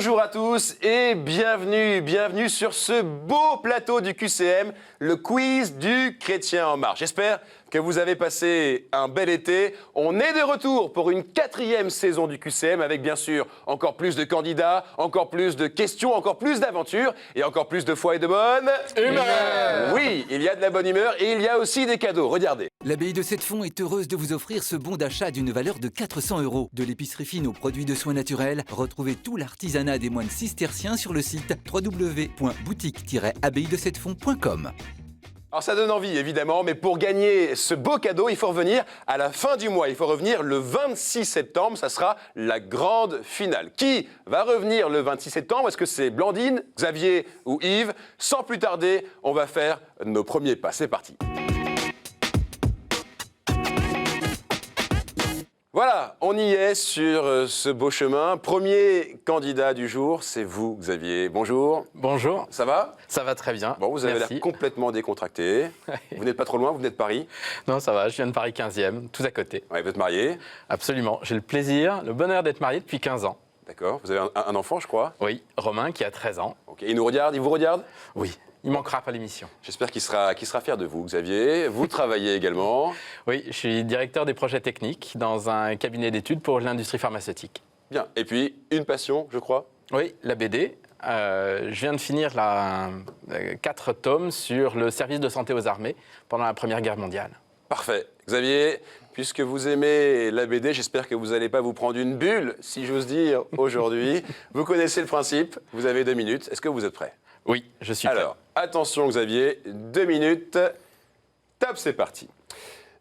Bonjour à tous et bienvenue sur ce beau plateau du QCM, le quiz du Chrétien en marche. J'espère que vous avez passé un bel été. On est de retour pour une 4e saison du QCM avec bien sûr encore plus de candidats, encore plus de questions, encore plus d'aventures et encore plus de foi et de bonne humeur. Oui, il y a de la bonne humeur et il y a aussi des cadeaux. Regardez. L'abbaye de Sept-Fonds est heureuse de vous offrir ce bon d'achat d'une valeur de 400 €. De l'épicerie fine aux produits de soins naturels, retrouvez tout l'artisanat des moines cisterciens sur le site www.boutique-abbayedesettfonds.com. Alors ça donne envie évidemment, mais pour gagner ce beau cadeau, il faut revenir à la fin du mois. Il faut revenir le 26 septembre, ça sera la grande finale. Qui va revenir le 26 septembre? Est-ce que c'est Blandine, Xavier ou Yves? Sans plus tarder, on va faire nos premiers pas. C'est parti. Voilà, on y est sur ce beau chemin. Premier candidat du jour, c'est vous, Xavier. Bonjour. Bonjour. Ça va? Ça va très bien. Bon, vous avez l'air complètement décontracté. Vous n'êtes pas trop loin, vous venez de Paris? Non, ça va, je viens de Paris 15e, tout à côté. Ouais, vous êtes marié? Absolument. J'ai le plaisir, le bonheur d'être marié depuis 15 ans. D'accord. Vous avez un enfant, je crois? Oui, Romain qui a 13 ans. Ok. Il nous regarde, il vous regarde? Oui. Il manquera pas l'émission. J'espère qu'il sera fier de vous, Xavier. Vous travaillez également. Oui, je suis directeur des projets techniques dans un cabinet d'études pour l'industrie pharmaceutique. Bien. Et puis, une passion, je crois? Oui, la BD. Je viens de finir 4 tomes sur le service de santé aux armées pendant la Première Guerre mondiale. Parfait. Xavier, puisque vous aimez la BD, j'espère que vous n'allez pas vous prendre une bulle, si j'ose dire, aujourd'hui. Vous connaissez le principe, vous avez 2 minutes. Est-ce que vous êtes prêt? Oui, je suis prêt. Alors, attention Xavier, 2 minutes, top, c'est parti.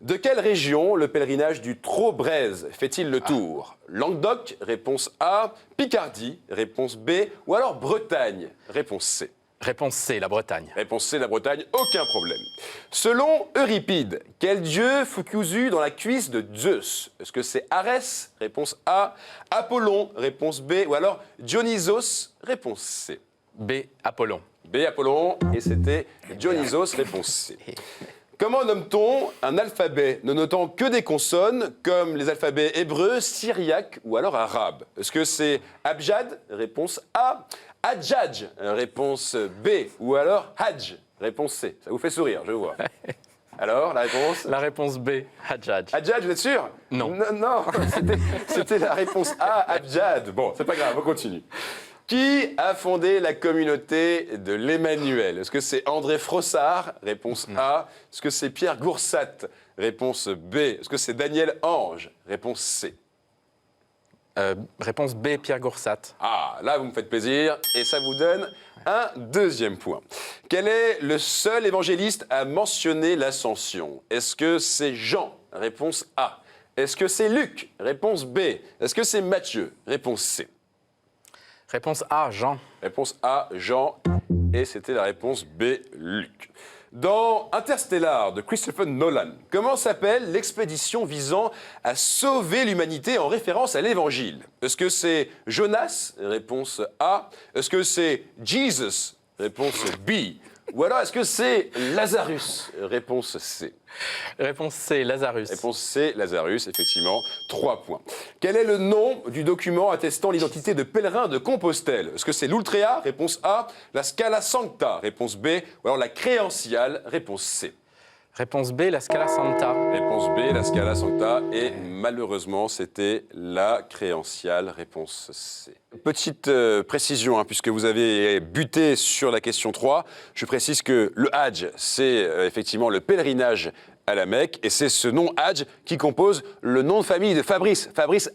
De quelle région le pèlerinage du Trot-Braise fait-il le tour? Languedoc, réponse A. Picardie, réponse B. Ou alors Bretagne, réponse C. Réponse C, la Bretagne. Réponse C, la Bretagne, aucun problème. Selon Euripide, quel dieu fut cousu dans la cuisse de Zeus? Est-ce que c'est Arès, réponse A. Apollon, réponse B. Ou alors Dionysos, réponse C. B, Apollon. B, Apollon, et c'était Dionysos, réponse C. Comment nomme-t-on un alphabet ne notant que des consonnes, comme les alphabets hébreu, syriaque ou alors arabe? Est-ce que c'est Abjad, réponse A. Adjadj, réponse B. Ou alors Hadj, réponse C. Ça vous fait sourire, je vois. Alors, la réponse? La réponse B, Hadjadj. Adjadj, vous êtes sûr? Non. Non, c'était la réponse A, Adjad. Bon, c'est pas grave, on continue. Qui a fondé la communauté de l'Emmanuel? Est-ce que c'est André Frossard? Réponse A. Est-ce que c'est Pierre Goursat? Réponse B. Est-ce que c'est Daniel Ange? Réponse C. Réponse B, Pierre Goursat. Ah, là, vous me faites plaisir et ça vous donne un 2e point. Quel est le seul évangéliste à mentionner l'ascension? Est-ce que c'est Jean? Réponse A. Est-ce que c'est Luc? Réponse B. Est-ce que c'est Matthieu? Réponse C. Réponse A, Jean. Réponse A, Jean. Et c'était la réponse B, Luc. Dans Interstellar de Christopher Nolan, comment s'appelle l'expédition visant à sauver l'humanité en référence à l'Évangile? Est-ce que c'est Jonas? Réponse A. Est-ce que c'est Jesus? Réponse B. Ou alors est-ce que c'est Lazarus? Réponse C. Réponse C, Lazarus. Réponse C, Lazarus, effectivement. 3 points. Quel est le nom du document attestant l'identité de pèlerin de Compostelle? Est-ce que c'est l'Ultrea? Réponse A. La Scala Sancta? Réponse B. Ou alors la Créentiale? Réponse C. Réponse B, la Scala Santa. Réponse B, la Scala Sancta. Et malheureusement, c'était la Créentiale. Réponse C. Petite précision, puisque vous avez buté sur la question 3. Je précise que le Hadj, c'est effectivement le pèlerinage à la Mecque, et c'est ce nom Hadj qui compose le nom de famille de Fabrice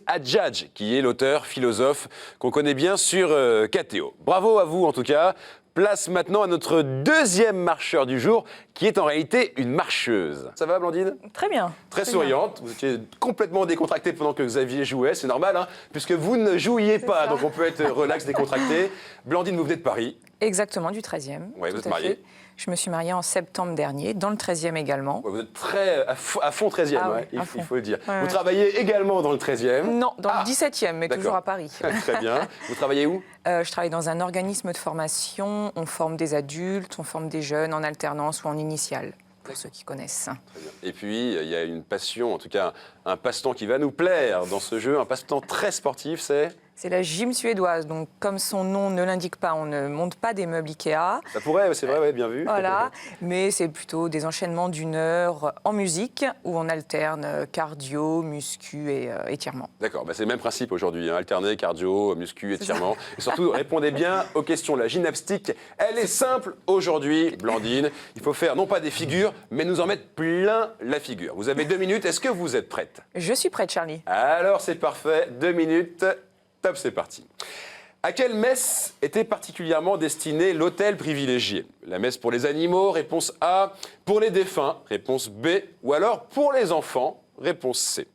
Hadjadj, qui est l'auteur philosophe qu'on connaît bien sur KTO. Bravo à vous en tout cas. Place maintenant à notre 2e marcheur du jour, qui est en réalité une marcheuse. Ça va, Blandine? Très bien. Très souriante. Vous étiez complètement décontractée pendant que Xavier jouait. C'est normal, puisque vous ne jouiez pas, donc on peut être relax, décontracté. Blandine, vous venez de Paris. Exactement, du 13e. Oui, vous êtes mariée. Je me suis mariée en septembre dernier, dans le 13e également. Ouais, vous êtes très à fond 13e, Ah ouais, il fond. faut le dire. Ouais, vous ouais. travaillez également dans le 13e? Non, dans le 17e, mais toujours à Paris. Très bien. Vous travaillez où? Je travaille dans un organisme de formation. On forme des adultes, on forme des jeunes en alternance ou en initiale, pour ceux qui connaissent. Très bien. Et puis, il y a une passion, en tout cas un passe-temps qui va nous plaire dans ce jeu, un passe-temps très sportif, c'est? C'est la gym suédoise. Donc, comme son nom ne l'indique pas, on ne monte pas des meubles Ikea. Ça pourrait, c'est vrai, ouais, bien vu. Voilà, mais c'est plutôt des enchaînements d'une heure en musique où on alterne cardio, muscu et étirement. D'accord, c'est le même principe aujourd'hui, hein, alterner cardio, muscu, étirement. Et surtout, répondez bien aux questions. La gymnastique, elle est simple aujourd'hui, Blandine. Il faut faire non pas des figures, mais nous en mettre plein la figure. Vous avez 2 minutes, est-ce que vous êtes prête? Je suis prête, Charlie. Alors c'est parfait, 2 minutes, top, c'est parti. À quelle messe était particulièrement destiné l'autel privilégié? La messe pour les animaux, réponse A. Pour les défunts, réponse B. Ou alors pour les enfants, réponse C.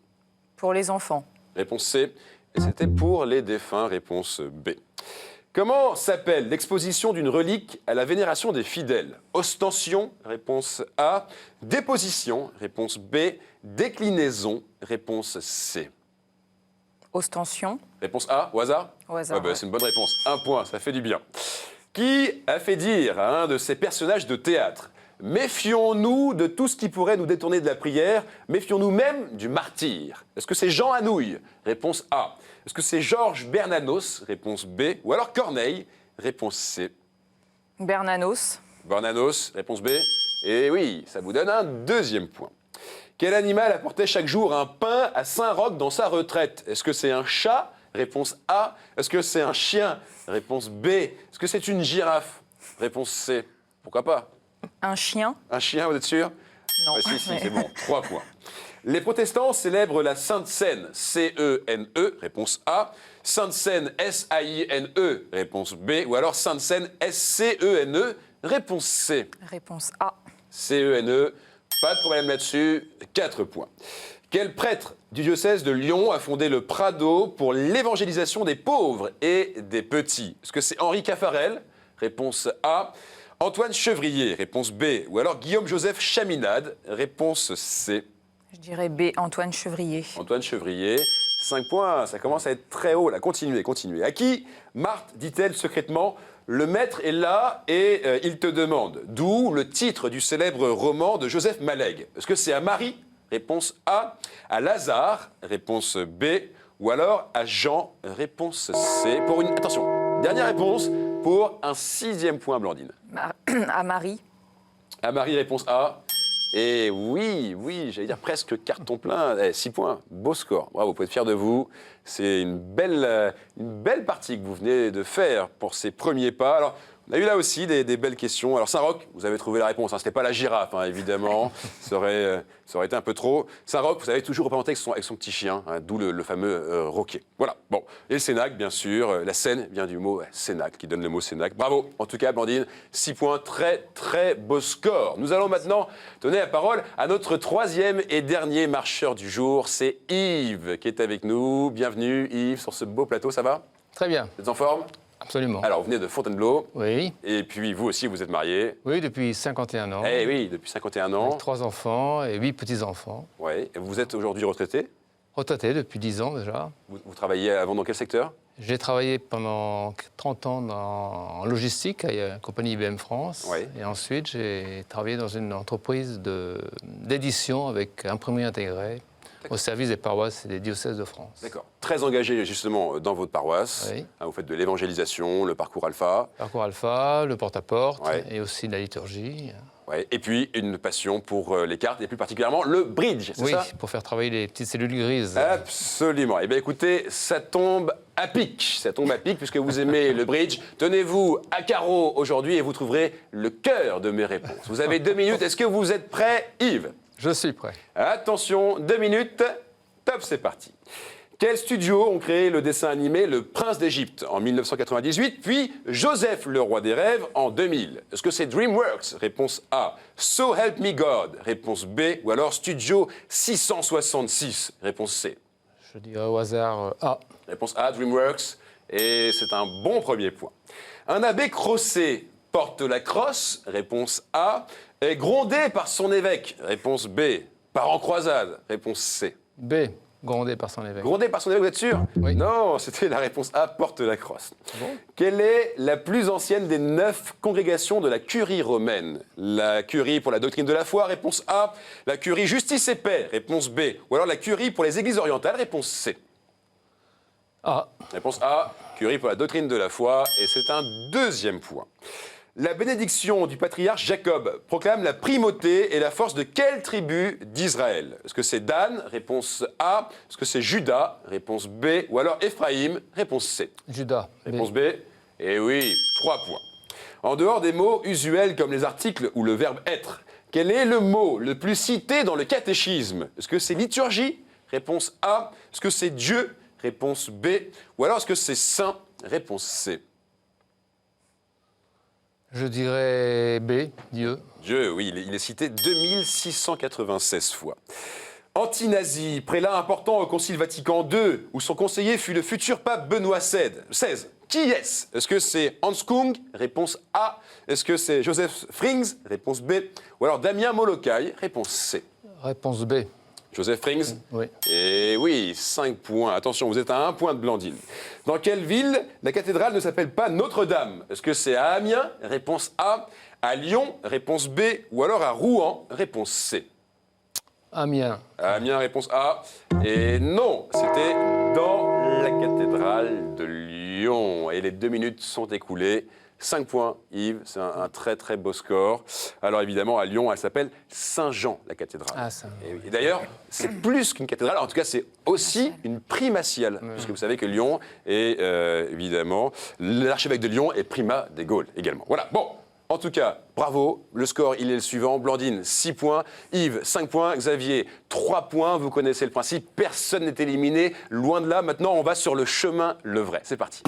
Pour les enfants. Réponse C. Et c'était pour les défunts, réponse B. Comment s'appelle l'exposition d'une relique à la vénération des fidèles? Ostension, réponse A. Déposition, réponse B. Déclinaison, réponse C. Ostension. Réponse A, au hasard? Au hasard, ouais. C'est une bonne réponse. 1 point, ça fait du bien. Qui a fait dire à un de ces personnages de théâtre: méfions-nous de tout ce qui pourrait nous détourner de la prière, méfions-nous même du martyr? Est-ce que c'est Jean Anouilh? Réponse A. Est-ce que c'est Georges Bernanos? Réponse B. Ou alors Corneille? Réponse C. Bernanos. Bernanos, réponse B. Et oui, ça vous donne un 2e point. Quel animal apportait chaque jour un pain à Saint-Roch dans sa retraite? Est-ce que c'est un chat? Réponse A. Est-ce que c'est un chien? Réponse B. Est-ce que c'est une girafe? Réponse C. Pourquoi pas? Un chien. Un chien, vous êtes sûr? Non. Si, c'est bon. 3 points. Les protestants célèbrent la Sainte Seine, C-E-N-E, réponse A. Sainte Seine, S-A-I-N-E, réponse B. Ou alors Sainte Seine, S-C-E-N-E, réponse C. Réponse A. C-E-N-E, pas de problème là-dessus, 4 points. Quel prêtre du diocèse de Lyon a fondé le Prado pour l'évangélisation des pauvres et des petits? Est-ce que c'est Henri Caffarel? Réponse A. Antoine Chevrier, réponse B. Ou alors Guillaume-Joseph Chaminade, réponse C. Je dirais B, Antoine Chevrier. Antoine Chevrier, 5 points, ça commence à être très haut là. Continuez, continuez. À qui Marthe dit-elle secrètement: le maître est là et il te demande? D'où le titre du célèbre roman de Joseph Malègue. Est-ce que c'est à Marie? Réponse A. À Lazare? Réponse B. Ou alors à Jean? Réponse C. Pour une... Attention, dernière réponse pour un 6e point, Blandine. À Marie. À Marie, réponse A. Et oui, j'allais dire presque carton plein. 6 points, beau score. Bravo, vous pouvez être fiers de vous. C'est une belle partie que vous venez de faire pour ces premiers pas. Alors, on a eu là aussi des belles questions. Alors, Saint-Roch, vous avez trouvé la réponse. Ce n'était pas la girafe, évidemment. ça aurait été un peu trop. Saint-Roch, vous avez toujours représenté avec son petit chien, d'où le fameux roquet. Voilà. Bon. Et le Cénacle, bien sûr. La Seine vient du mot Cénacle, qui donne le mot Cénacle. Bravo. En tout cas, Blandine, 6 points. Très, très beau score. Nous allons maintenant donner la parole à notre 3e et dernier marcheur du jour. C'est Yves qui est avec nous. Bienvenue, Yves, sur ce beau plateau. Ça va? Très bien. Vous êtes en forme? Absolument. Alors, vous venez de Fontainebleau. Oui. Et puis, vous aussi, vous êtes marié. Oui, depuis 51 ans. Eh oui, depuis 51 ans. Avec 3 enfants et 8 petits-enfants. Oui. Et vous êtes aujourd'hui retraité. Retraité depuis 10 ans déjà. Vous travailliez avant dans quel secteur? J'ai travaillé pendant 30 ans en logistique à la compagnie IBM France. Oui. Et ensuite, j'ai travaillé dans une entreprise d'édition avec imprimerie intégrée au service des paroisses et des diocèses de France. D'accord. Très engagé justement dans votre paroisse. Oui. Vous faites de l'évangélisation, le parcours alpha. Parcours alpha, le porte-à-porte Ouais. et aussi de la liturgie. Ouais. Et puis une passion pour les cartes et plus particulièrement le bridge, c'est Oui, ça? pour faire travailler les petites cellules grises. Absolument. Eh bien écoutez, ça tombe à pic. Ça tombe à pic puisque vous aimez le bridge. Tenez-vous à carreau aujourd'hui et vous trouverez le cœur de mes réponses. Vous avez 2 minutes. Est-ce que vous êtes prêt, Yves? Je suis prêt. Attention, 2 minutes. Top, c'est parti. Quels studios ont créé le dessin animé Le Prince d'Égypte en 1998, puis Joseph le Roi des Rêves en 2000? Est-ce que c'est DreamWorks? Réponse A. So Help Me God? Réponse B. Ou alors Studio 666? Réponse C. Je dirais au hasard A. Réponse A, DreamWorks. Et c'est un bon premier point. Un abbé crossé porte la crosse? Réponse A. Est grondé par son évêque? Réponse B. Part en croisade? Réponse C. B. Grondé par son évêque. Grondé par son évêque, vous êtes sûr? Oui. Non, c'était la réponse A, porte la crosse. Bon. Quelle est la plus ancienne des 9 congrégations de la curie romaine? La curie pour la doctrine de la foi? Réponse A. La curie justice et paix? Réponse B. Ou alors la curie pour les églises orientales? Réponse C. A. Réponse A, Curie pour la doctrine de la foi, et c'est un deuxième point. La bénédiction du patriarche Jacob proclame la primauté et la force de quelle tribu d'Israël? Est-ce que c'est Dan? Réponse A. Est-ce que c'est Judas? Réponse B. Ou alors Éphraïm? Réponse C. Judas. Réponse B. Eh oui, 3 points. En dehors des mots usuels comme les articles ou le verbe être, quel est le mot le plus cité dans le catéchisme? Est-ce que c'est liturgie? Réponse A. Est-ce que c'est Dieu? Réponse B. Ou alors est-ce que c'est saint? Réponse C. Je dirais B, Dieu. Dieu, oui, il est cité 2696 fois. Anti-nazi, prélat important au Concile Vatican II, où son conseiller fut le futur pape Benoît XVI. Qui est-ce? Est-ce que c'est Hans Kung? Réponse A. Est-ce que c'est Joseph Frings? Réponse B. Ou alors Damien Molokai? Réponse C. Réponse B. Joseph Frings? Oui. Et oui, 5 points. Attention, vous êtes à 1 point de Blandine. Dans quelle ville la cathédrale ne s'appelle pas Notre-Dame? Est-ce que c'est à Amiens? Réponse A. À Lyon? Réponse B. Ou alors à Rouen? Réponse C. Amiens. À Amiens, réponse A. Et non, c'était dans la cathédrale de Lyon. Et les 2 minutes sont écoulées. 5 points, Yves, c'est un très très beau score. Alors évidemment, à Lyon, elle s'appelle Saint-Jean, la cathédrale. Ah, ça. Et d'ailleurs, c'est plus qu'une cathédrale, en tout cas, c'est aussi une primatiale. Puisque vous savez que Lyon est, évidemment, l'archevêque de Lyon est primat des Gaules également. Voilà, bon, en tout cas, bravo. Le score, il est le suivant. Blandine, 6 points. Yves, 5 points. Xavier, 3 points. Vous connaissez le principe, personne n'est éliminé. Loin de là, maintenant, on va sur le chemin, le vrai. C'est parti.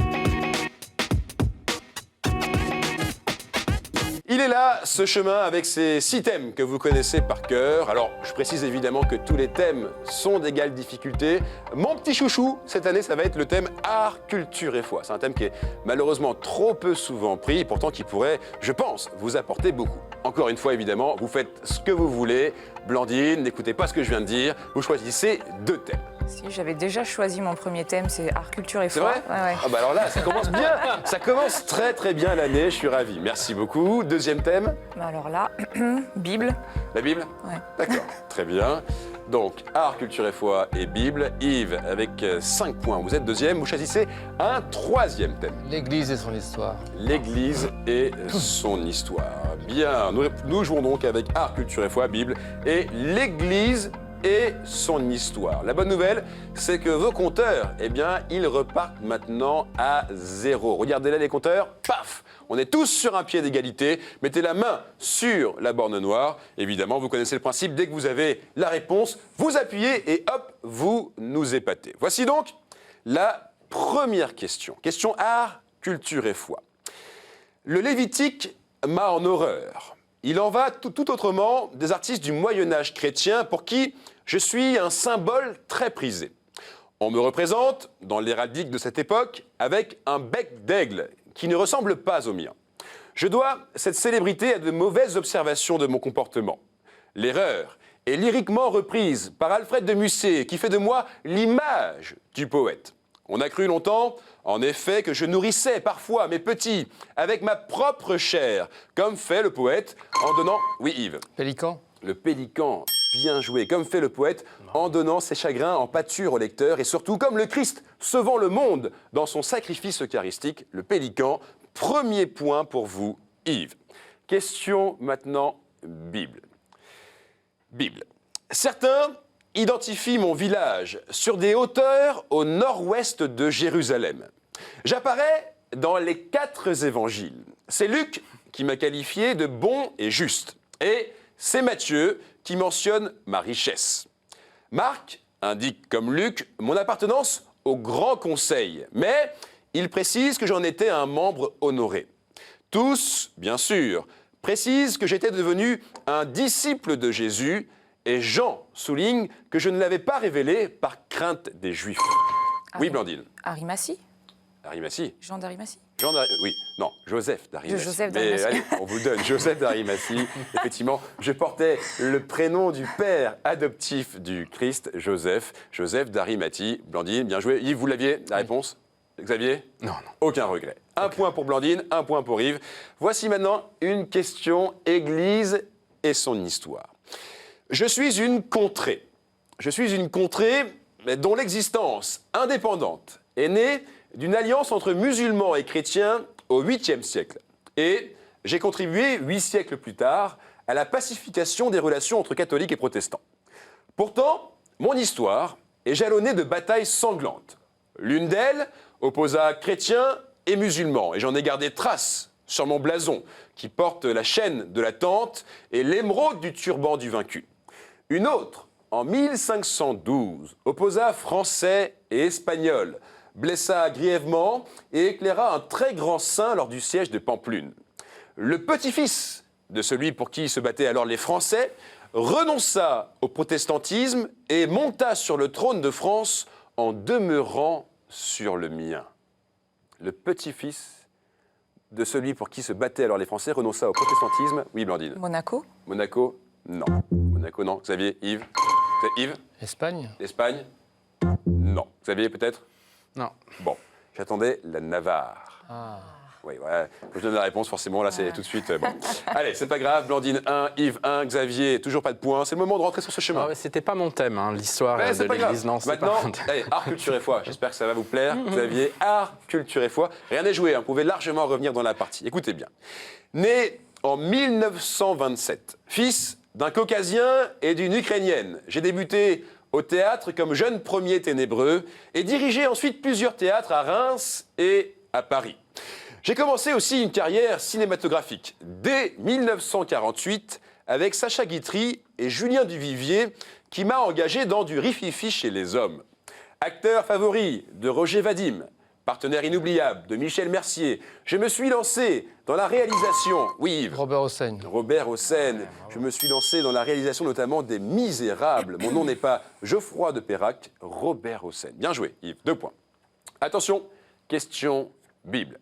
Il est là, ce chemin, avec ces 6 thèmes que vous connaissez par cœur. Alors, je précise évidemment que tous les thèmes sont d'égale difficulté. Mon petit chouchou, cette année, ça va être le thème art, culture et foi. C'est un thème qui est malheureusement trop peu souvent pris, et pourtant qui pourrait, je pense, vous apporter beaucoup. Encore une fois, évidemment, vous faites ce que vous voulez. Blandine, n'écoutez pas ce que je viens de dire. Vous choisissez 2 thèmes. Si, j'avais déjà choisi mon premier thème, c'est art, culture et C'est foi. vrai? Ouais. Ah bah alors là, ça commence bien. Ça commence très très bien l'année, je suis ravi. Merci beaucoup. Deuxième thème, Bah alors là, Bible. la Bible? Ouais. D'accord, très bien. Donc, art, culture et foi et Bible. Yves, avec 5 points, vous êtes deuxième. Vous choisissez un 3e thème. L'Église et son histoire. L'Église et son histoire. Bien, nous jouons donc avec art, culture et foi, Bible et l'Église et son histoire. La bonne nouvelle, c'est que vos compteurs, eh bien, ils repartent maintenant à 0. Regardez là les compteurs, paf! On est tous sur un pied d'égalité. Mettez la main sur la borne noire. Évidemment, vous connaissez le principe. Dès que vous avez la réponse, vous appuyez et hop, vous nous épatez. Voici donc la première question. Question art, culture et foi. Le Lévitique m'a en horreur. Il en va tout autrement des artistes du Moyen-Âge chrétien pour qui je suis un symbole très prisé. On me représente, dans l'héraldique de cette époque, avec un bec d'aigle qui ne ressemble pas au mien. Je dois cette célébrité à de mauvaises observations de mon comportement. L'erreur est lyriquement reprise par Alfred de Musset, qui fait de moi l'image du poète. On a cru longtemps, en effet, que je nourrissais parfois mes petits avec ma propre chair, comme fait le poète en donnant... Oui, Yves. Pélican. Le pélican, bien joué, comme fait le poète, en donnant ses chagrins en pâture au lecteur, et surtout comme le Christ sauvant le monde dans son sacrifice eucharistique, le pélican. Premier point pour vous, Yves. Question maintenant, Bible. Bible. Certains identifient mon village sur des hauteurs au nord-ouest de Jérusalem. J'apparais dans les 4 évangiles. C'est Luc qui m'a qualifié de bon et juste. Et c'est Matthieu qui mentionne ma richesse. Marc indique, comme Luc, mon appartenance au Grand Conseil, mais il précise que j'en étais un membre honoré. Tous, bien sûr, précisent que j'étais devenu un disciple de Jésus, et Jean souligne que je ne l'avais pas révélé par crainte des Juifs. Oui, Blandine. Arimathie. Arimathie. Jean d'Arimathie. Oui, non, Joseph d'Arimathie. Joseph Mais d'Arimathie. allez, on vous donne Joseph d'Arimathie. Effectivement, je portais le prénom du père adoptif du Christ, Joseph d'Arimathie. Blandine, bien joué. Yves, vous l'aviez, la réponse? Xavier? Non. Aucun regret. Un point pour Blandine, un point pour Yves. Voici maintenant une question Église et son histoire. Je suis une contrée. dont l'existence indépendante est née d'une alliance entre musulmans et chrétiens au 8e siècle. Et j'ai contribué 8 siècles plus tard à la pacification des relations entre catholiques et protestants. Pourtant, mon histoire est jalonnée de batailles sanglantes. L'une d'elles opposa chrétiens et musulmans, et j'en ai gardé trace sur mon blason, qui porte la chaîne de la tente et l'émeraude du turban du vaincu. Une autre, en 1512, opposa Français et Espagnols, blessa grièvement et éclaira un très grand saint lors du siège de Pampelune. Le petit-fils de celui pour qui se battaient alors les Français renonça au protestantisme et monta sur le trône de France en demeurant sur le mien. Le petit-fils de celui pour qui se battaient alors les Français renonça au protestantisme. Oui, Blandine. Monaco? Monaco, non. Monaco, non. Xavier, Yves. Yves? Espagne? L'Espagne? Non. Xavier, peut-être? Non. Bon, j'attendais la Navarre. Ah. Oui, voilà. Je donne la réponse, forcément, là, c'est tout de suite. Bon. Allez, c'est pas grave. Blandine 1, Yves 1, Xavier, toujours pas de points. C'est le moment de rentrer sur ce chemin. Ah ouais, c'était pas mon thème, hein, l'histoire Ouais, de c'est pas grave. l'Église. Non, c'est Maintenant, pas mon thème. allez, art, culture et foi. J'espère que ça va vous plaire. Xavier, art, culture et foi. Rien n'est joué, hein. Vous pouvez largement revenir dans la partie. Écoutez bien. Né en 1927, fils d'un Caucasien et d'une Ukrainienne, j'ai débuté au théâtre comme jeune premier ténébreux et dirigé ensuite plusieurs théâtres à Reims et à Paris. J'ai commencé aussi une carrière cinématographique dès 1948 avec Sacha Guitry et Julien Duvivier qui m'a engagé dans du rififi chez les hommes. Acteur favori de Roger Vadim, partenaire inoubliable de Michel Mercier, je me suis lancé dans la réalisation... Oui, Yves. Robert Hossein. Robert Hossein. Je me suis lancé dans la réalisation notamment des Misérables. Mon nom n'est pas Geoffroy de Perrac, Robert Hossein. Bien joué, Yves. 2 points. Attention, question Bible.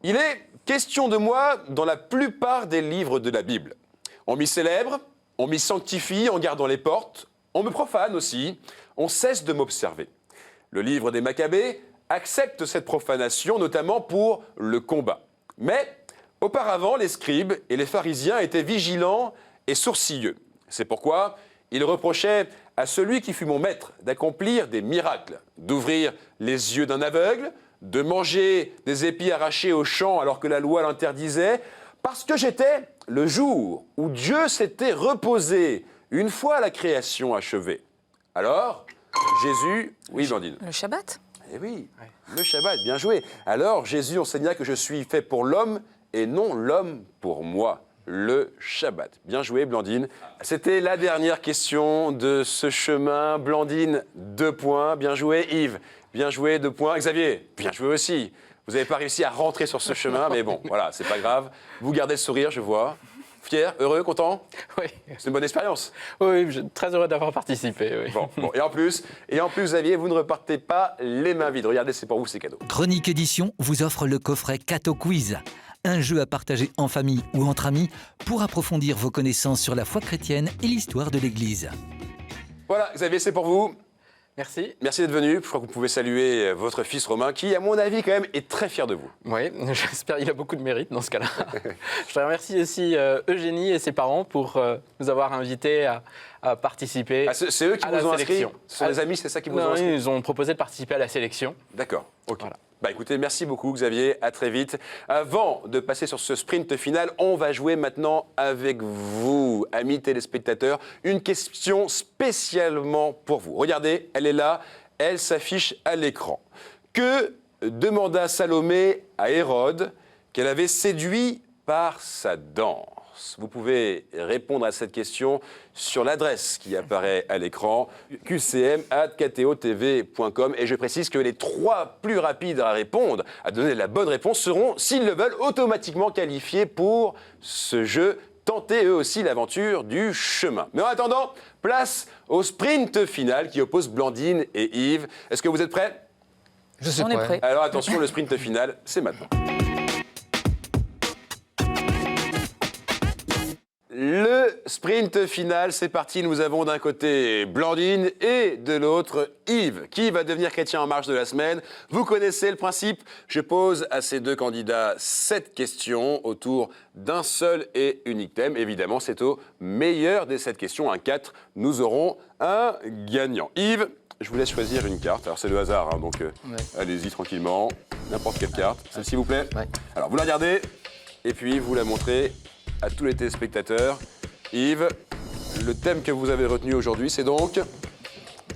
Il est question de moi dans la plupart des livres de la Bible. On m'y célèbre, on m'y sanctifie en gardant les portes, on me profane aussi, on cesse de m'observer. Le livre des Maccabées accepte cette profanation, notamment pour le combat. Mais auparavant, les scribes et les pharisiens étaient vigilants et sourcilleux. C'est pourquoi ils reprochaient à celui qui fut mon maître d'accomplir des miracles, d'ouvrir les yeux d'un aveugle, de manger des épis arrachés au champ alors que la loi l'interdisait, parce que j'étais le jour où Dieu s'était reposé une fois la création achevée. Alors, Jésus... Oui, Blandine. Le Shabbat? Eh oui, le Shabbat, bien joué. Alors, Jésus enseigna que je suis fait pour l'homme et non l'homme pour moi. Le Shabbat. Bien joué, Blandine. C'était la dernière question de ce chemin. Blandine, 2 points. Bien joué, Yves. Bien joué, 2 points. Xavier, bien joué aussi. Vous n'avez pas réussi à rentrer sur ce chemin, mais bon, voilà, c'est pas grave. Vous gardez le sourire, je vois. Fier, heureux, content? Oui. C'est une bonne expérience. Oui, je suis très heureux d'avoir participé. Oui. Bon. Et en plus, Xavier, vous ne repartez pas les mains vides. Regardez, c'est pour vous, c'est cadeau. Chronique Édition vous offre le coffret Cato Quiz, un jeu à partager en famille ou entre amis pour approfondir vos connaissances sur la foi chrétienne et l'histoire de l'Église. Voilà, Xavier, c'est pour vous. Merci. Merci d'être venu. Je crois que vous pouvez saluer votre fils Romain, qui, à mon avis, quand même, est très fier de vous. Oui, j'espère qu'il a beaucoup de mérite dans ce cas-là. Je remercie aussi Eugénie et ses parents pour nous avoir invités à participer. Ah, c'est eux qui à vous la ont inscrit? sélection. Ce sont les amis, c'est ça qui vous ont Non, inscrit? ils nous ont proposé de participer à la sélection. D'accord, ok. Voilà. Bah écoutez, merci beaucoup Xavier, à très vite. Avant de passer sur ce sprint final, on va jouer maintenant avec vous, amis téléspectateurs, une question spécialement pour vous. Regardez, elle est là, elle s'affiche à l'écran. Que demanda Salomé à Hérode qu'elle avait séduit par sa danse? Vous pouvez répondre à cette question sur l'adresse qui apparaît à l'écran, qcm@ktotv.com. Et je précise que les 3 plus rapides à répondre, à donner la bonne réponse, seront, s'ils le veulent, automatiquement qualifiés pour ce jeu. Tentez eux aussi l'aventure du chemin. Mais en attendant, place au sprint final qui oppose Blandine et Yves. Est-ce que vous êtes prêts? Je suis On est prêt. Alors attention, le sprint final, c'est maintenant. Le sprint final, c'est parti. Nous avons d'un côté Blandine et de l'autre Yves. Qui va devenir chrétien en marche de la semaine? Vous connaissez le principe. Je pose à ces 2 candidats 7 questions autour d'un seul et unique thème. Évidemment, c'est au meilleur des 7 questions, un 4. Nous aurons un gagnant. Yves, je vous laisse choisir une carte. Alors c'est le hasard, hein, donc Ouais. allez-y tranquillement. N'importe quelle carte. Celle s'il vous plaît. Ouais. Alors vous la regardez et puis vous la montrez à tous les téléspectateurs. Yves, le thème que vous avez retenu aujourd'hui, c'est donc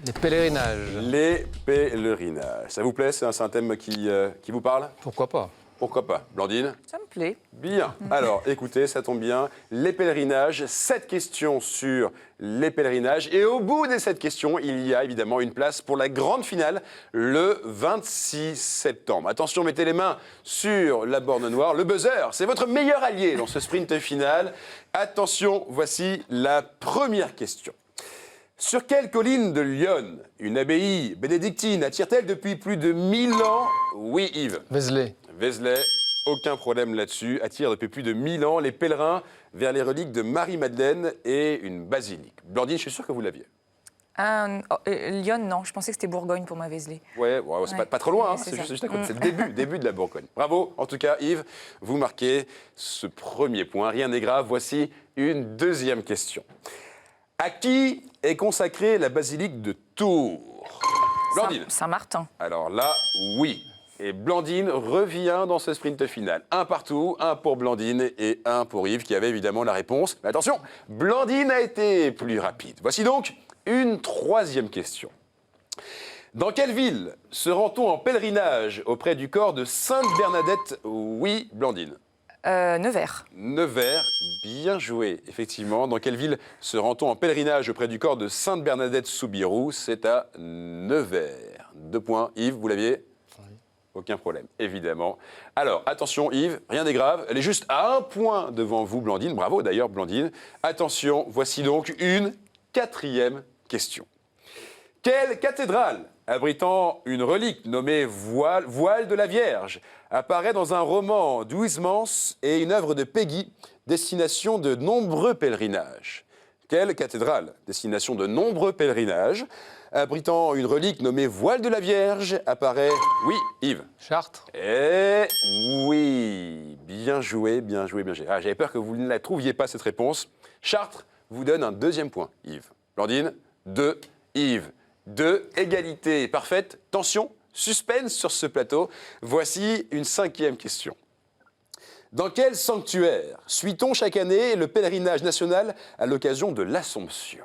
Les pèlerinages. les pèlerinages. Ça vous plaît? C'est un thème qui vous parle? Pourquoi pas? Pourquoi pas? Blandine? Ça me plaît. Bien. Alors, écoutez, ça tombe bien. Les pèlerinages, 7 questions sur les pèlerinages. Et au bout des 7 questions, il y a évidemment une place pour la grande finale le 26 septembre. Attention, mettez les mains sur la borne noire. Le buzzer, c'est votre meilleur allié dans ce sprint final. Attention, voici la première question. Sur quelle colline de Lyon une abbaye bénédictine attire-t-elle depuis plus de 1000 ans? Oui, Yves. Vézelay. Vézelay, aucun problème là-dessus, attire depuis plus de 1000 ans les pèlerins vers les reliques de Marie-Madeleine et une basilique. Blandine, je suis sûr que vous l'aviez. Lyon, non. Je pensais que c'était Bourgogne pour ma Vézelay. Ouais, c'est pas trop loin, hein, c'est c'est ça. juste à côté, c'est le début de la Bourgogne. Bravo, en tout cas, Yves, vous marquez ce premier point. Rien n'est grave, voici une deuxième question. À qui est consacrée la basilique de Tours? Blandine. Saint-Martin. Alors là, oui. Et Blandine revient dans ce sprint final. Un partout, un pour Blandine et un pour Yves, qui avait évidemment la réponse. Mais attention, Blandine a été plus rapide. Voici donc une troisième question. Dans quelle ville se rend-on en pèlerinage auprès du corps de Sainte Bernadette? Oui, Blandine. Nevers. Nevers, bien joué, effectivement. Dans quelle ville se rend-on en pèlerinage auprès du corps de Sainte Bernadette Soubirous? C'est à Nevers. 2 points. Yves, vous l'aviez? Aucun problème, évidemment. Alors, attention Yves, rien n'est grave. Elle est juste à 1 point devant vous, Blandine. Bravo d'ailleurs, Blandine. Attention, voici donc une 4e question. Quelle cathédrale, abritant une relique nommée Voile de la Vierge, apparaît dans un roman d'Huysmans et une œuvre de Peggy, destination de nombreux pèlerinages? Quelle cathédrale, destination de nombreux pèlerinages, abritant une relique nommée Voile de la Vierge, apparaît... Oui, Yves. Chartres. Eh oui, bien joué, bien joué, bien joué. Ah, j'avais peur que vous ne la trouviez pas, cette réponse. Chartres vous donne un 2e point, Yves. Blandine, 2. Yves, 2. Égalité parfaite. Tension, suspense sur ce plateau. Voici une 5e question. Dans quel sanctuaire suit-on chaque année le pèlerinage national à l'occasion de l'Assomption?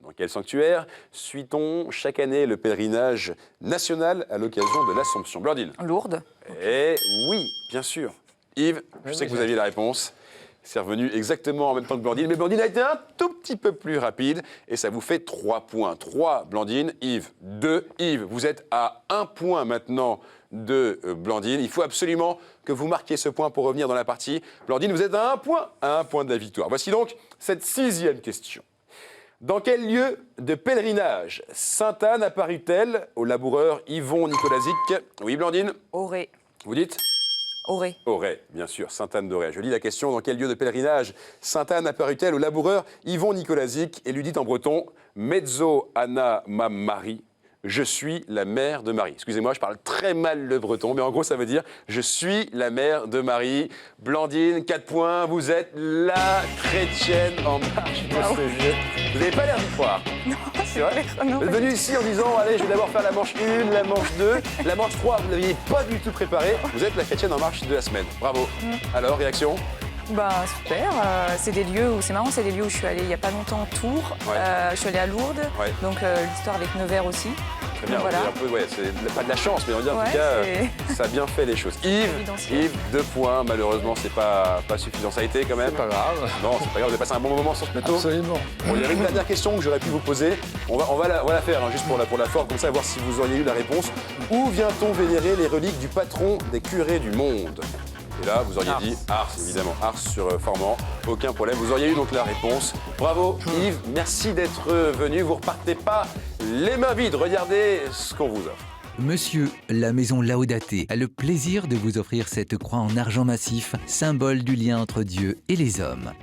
Dans quel sanctuaire suit-on chaque année le pèlerinage national à l'occasion de l'Assomption? Blandine. Lourdes. Eh oui, bien sûr. Yves, je sais que vous aviez la réponse. C'est revenu exactement en même temps que Blandine, mais Blandine a été un tout petit peu plus rapide et ça vous fait 3 points. 3, Blandine, Yves, 2. Yves, vous êtes à 1 point maintenant de Blandine. Il faut absolument que vous marquiez ce point pour revenir dans la partie. Blandine, vous êtes à 1 point de la victoire. Voici donc cette 6e question. Dans quel lieu de pèlerinage Sainte-Anne apparut-elle au laboureur Yvon Nicolazic? Oui, Blandine? Auray. Vous dites? Auray. Auray, bien sûr, Sainte-Anne d'Auray. Je lis la question. Dans quel lieu de pèlerinage Sainte-Anne apparut-elle au laboureur Yvon Nicolazic et lui dit en breton « Mezzo Anna ma Marie ». Je suis la mère de Marie. Excusez-moi, je parle très mal le breton, mais en gros, ça veut dire « Je suis la mère de Marie ». Blandine, 4 points, vous êtes la chrétienne en marche de ce jeu. Vous n'avez pas l'air d'y croire. Non, C'est vrai non, Vous êtes venu ici en disant « Allez, je vais d'abord faire la manche 1, la manche 2, la manche 3 ». Vous n'aviez pas du tout préparé. Vous êtes la chrétienne en marche de la semaine. Bravo. Alors, réaction? Bah super, c'est des lieux où, c'est marrant, c'est des lieux où je suis allée il n'y a pas longtemps, Tours, Ouais. je suis allée à Lourdes, Ouais. donc l'histoire avec Nevers aussi. Très bien, Donc, voilà. un peu, ouais, c'est pas de la chance, mais on va dire en Ouais, tout cas, c'est- ça a bien fait les choses. Yves, Évidentiel. 2 points, malheureusement, c'est pas suffisant. Ça a été quand même. C'est pas grave. Non, c'est pas grave, vous avez passé un bon moment sur ce plateau. Absolument. Bon, il y avait une dernière question que j'aurais pu vous poser. On va la faire, hein, juste pour la forme, comme ça, voir si vous auriez eu la réponse. Où vient-on vénérer les reliques du patron des curés du monde? Et là, vous auriez dit Ars, évidemment. Ars sur Formant, aucun problème. Vous auriez eu donc la réponse. Bravo Yves, merci d'être venu. Vous repartez pas les mains vides. Regardez ce qu'on vous offre. Monsieur, la maison Laodaté a le plaisir de vous offrir cette croix en argent massif, symbole du lien entre Dieu et les hommes.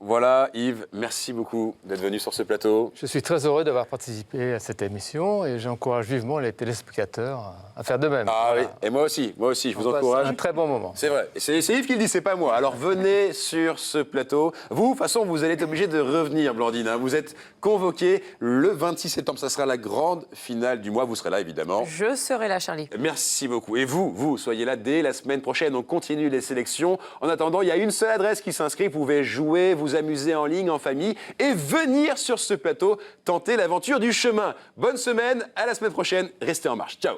Voilà, Yves, merci beaucoup d'être venu sur ce plateau. Je suis très heureux d'avoir participé à cette émission et j'encourage vivement les téléspectateurs à faire de même. Ah Voilà. oui, et moi aussi, je vous On passe encourage. un très bon moment. C'est vrai, c'est Yves qui le dit, c'est pas moi. Alors venez sur ce plateau. Vous, de toute façon, vous allez être obligé de revenir, Blandine. Hein. Vous êtes convoqué le 26 septembre, ça sera la grande finale du mois. Vous serez là, évidemment. Je serai là, Charlie. Merci beaucoup. Et vous, soyez là dès la semaine prochaine. On continue les sélections. En attendant, il y a une seule adresse qui s'inscrit. Vous pouvez jouer, vous amuser en ligne, en famille et venir sur ce plateau tenter l'aventure du chemin. Bonne semaine, à la semaine prochaine. Restez en marche. Ciao.